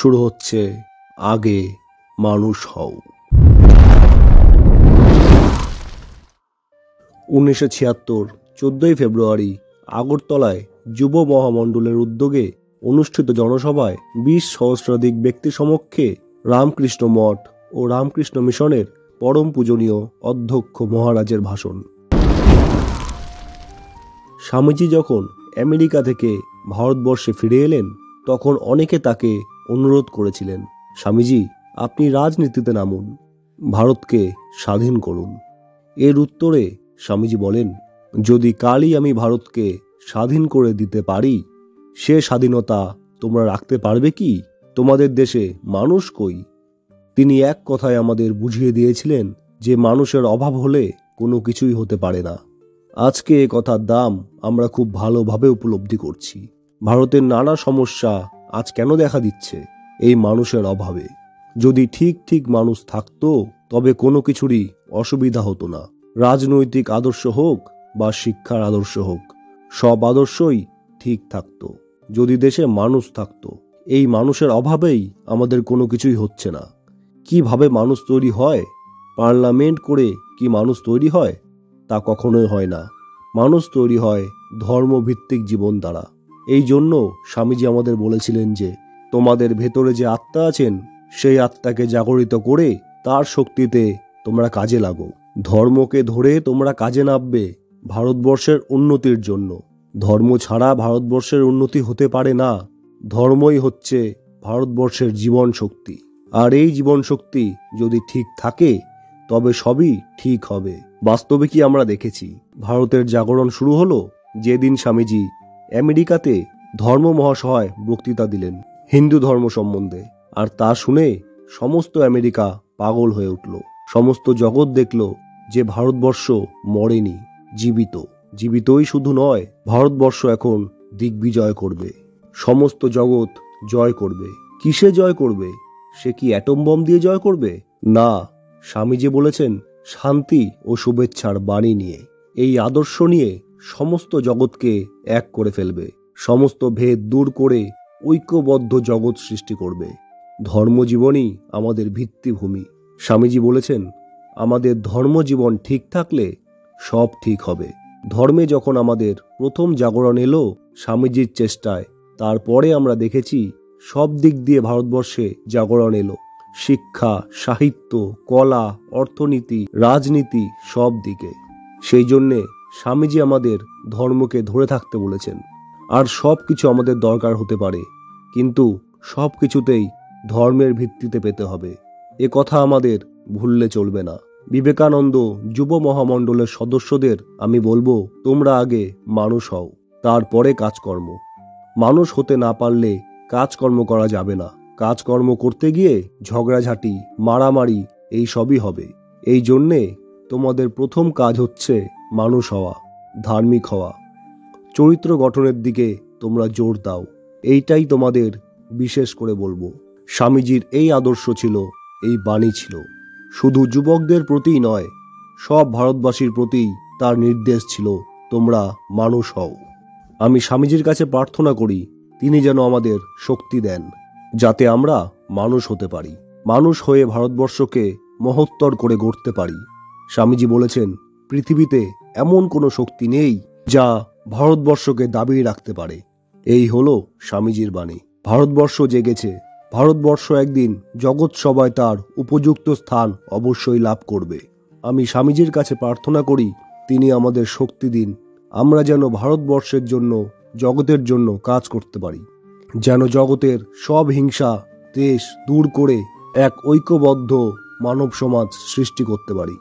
শুরু হচ্ছে আগে মানুষ হও। 1976 14ই ফেব্রুয়ারি আগরতলায় যুব মহামণ্ডলের উদ্যোগে অনুষ্ঠিত জনসভায় 20 সহস্রাধিক ব্যক্তি সমক্ষে রামকৃষ্ণ মঠ ও রামকৃষ্ণ মিশনের পরম পূজনীয় অধ্যক্ষ মহারাজের ভাষণ। স্বামীজি যখন আমেরিকা থেকে ভারতবর্ষে ফিরে এলেন তখন অনেকে তাকে অনুরোধ করেছিলেন, স্বামীজি আপনি রাজনীতিতে নামুন, ভারতকে স্বাধীন করুন। এর উত্তরে স্বামীজি বলেন, যদি কালই আমি ভারতকে স্বাধীন করে দিতে পারি, সে স্বাধীনতা তোমরা রাখতে পারবে কি? তোমাদের দেশে মানুষ কই? তিনি এক কথায় আমাদের বুঝিয়ে দিয়েছিলেন যে মানুষের অভাব হলে কোনো কিছুই হতে পারে না। আজকে এ কথার দাম আমরা খুব ভালোভাবে উপলব্ধি করছি। ভারতের নানা সমস্যা আজ কেন দেখা দিচ্ছে? এই মানুষের অভাবে। যদি ঠিক ঠিক মানুষ থাকতো তবে কোনো কিছুরই অসুবিধা হতো না। রাজনৈতিক আদর্শ হোক বা শিক্ষার আদর্শ হোক, সব আদর্শই ঠিক থাকতো যদি দেশে মানুষ থাকতো। এই মানুষের অভাবেই আমাদের কোনো কিছুই হচ্ছে না। কিভাবে মানুষ তৈরি হয়? পার্লামেন্ট করে কি মানুষ তৈরি হয়? তা কখনোই হয় না। মানুষ তৈরি হয় ধর্মভিত্তিক জীবন দ্বারা। এই জন্য স্বামীজি আমাদের বলেছিলেন যে তোমাদের ভেতরে যে আত্মা আছেন সেই আত্মাকে জাগরিত করে তার শক্তিতে তোমরা কাজে লাগো। ধর্মকে ধরে তোমরা কাজে নামবে ভারতবর্ষের উন্নতির জন্য। ধর্ম ছাড়া ভারতবর্ষের উন্নতি হতে পারে না। ধর্মই হচ্ছে ভারতবর্ষের জীবন শক্তি। আর এই জীবন শক্তি যদি ঠিক থাকে তবে সবই ঠিক হবে। বাস্তবে কি আমরা দেখেছি? ভারতের জাগরণ শুরু হলো যেদিন স্বামীজি আমেরিকাতে ধর্ম মহাসভায় বক্তৃতা দিলেন হিন্দু ধর্ম সম্বন্ধে। আর তা শুনে সমস্ত আমেরিকা পাগল হয়ে উঠল। সমস্ত জগৎ দেখল যে ভারতবর্ষ মরেনি, জীবিত। জীবিতই শুধু নয়, ভারতবর্ষ এখন দিগ্বিজয় করবে। সমস্ত জগৎ জয় করবে। কিসে জয় করবে? সে কি অ্যাটম বম দিয়ে জয় করবে? না, স্বামীজি বলেছেন শান্তি ও শুভেচ্ছার বাণী নিয়ে। এই আদর্শ নিয়ে সমস্ত জগৎকে এক করে ফেলবে। সমস্ত ভেদ দূর করে ঐক্যবদ্ধ জগৎ সৃষ্টি করবে। ধর্মজীবনই আমাদের ভিত্তিভূমি। স্বামীজি বলেছেন আমাদের ধর্মজীবন ঠিক থাকলে সব ঠিক হবে। ধর্মে যখন আমাদের প্রথম জাগরণ এলো স্বামীজির চেষ্টায়, তারপরে আমরা দেখেছি সব দিক দিয়ে ভারতবর্ষে জাগরণ এলো। শিক্ষা, সাহিত্য, কলা, অর্থনীতি, রাজনীতি, সব দিকে। সেই জন্যে স্বামীজি আমাদের ধর্মকে ধরে থাকতে বলেছেন। আর সব কিছু আমাদের দরকার হতে পারে, কিন্তু সব কিছুতেই ধর্মের ভিত্তিতে পেতে হবে। এ কথা আমাদের ভুললে চলবে না। বিবেকানন্দ যুব মহামণ্ডলের সদস্যদের আমি বলবো, তোমরা আগে মানুষ হও, তারপরে কাজকর্ম। মানুষ হতে না পারলে কাজকর্ম করা যাবে না। কাজকর্ম করতে গিয়ে ঝগড়াঝাঁটি, মারামারি এই সবই হবে। এই জন্যে তোমাদের প্রথম কাজ হচ্ছে মানুষ হওয়া, ধার্মিক হওয়া। চরিত্র গঠনের দিকে তোমরা জোর দাও। এইটাই তোমাদের বিশেষ করে বলবো। স্বামীজির এই আদর্শ ছিল, এই বাণী ছিল। শুধু যুবকদের প্রতিই নয়, সব ভারতবাসীর প্রতি তার নির্দেশ ছিল, তোমরা মানুষ হও। আমি স্বামীজির কাছে প্রার্থনা করি তিনি যেন আমাদের শক্তি দেন, যাতে আমরা মানুষ হতে পারি, মানুষ হয়ে ভারতবর্ষকে মহত্তর করে গড়তে পারি। স্বামীজি বলেছেন পৃথিবীতে এমন কোনো শক্তি নেই যা ভারতবর্ষকে দাবিয়ে রাখতে পারে। এই হলো স্বামীজির বাণী। ভারতবর্ষ জেগেছে। ভারতবর্ষ একদিন জগৎ সভায় তার উপযুক্ত স্থান অবশ্যই লাভ করবে। আমি স্বামীজির কাছে প্রার্থনা করি তিনি আমাদের শক্তি দিন, আমরা যেন ভারতবর্ষের জন্য, জগতের জন্য কাজ করতে পারি, যেন জগতের সব হিংসা দেশ দূর করে এক ঐক্যবদ্ধ মানব সমাজ সৃষ্টি করতে পারি।